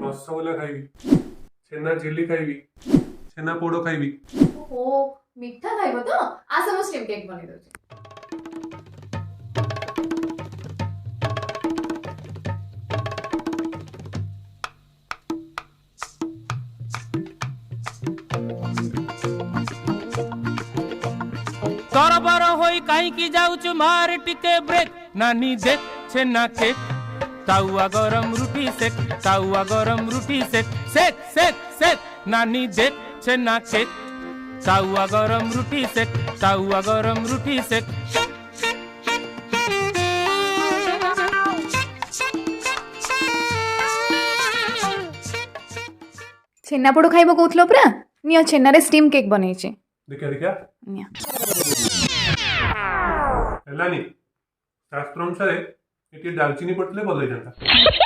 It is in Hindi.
रसगोला खाइबी, छेना झिल्ली खाइबी, छेना पोड़ खाइबी। ओ मिठा खाइबो तो आसे मु स्टीम केक बनै दउची। तरबर होई काई की जाउछु मार टिके ब्रेक नानी देख छेना केक ताउआ गरम रुटी सेक ताउआ गरम रुटी सेक सेक सेक सेक नानी देख छेना केक ताउआ गरम रुटी सेक ताउआ गरम रुटी सेक। छेनापोड़ खाइबो कहउथलो परा नियो छेनारे स्टीम केक बनैछि। देखा देखा निया हेलानी शास्त्र अनुसार एटी दालचीनी पड़ते भल होता।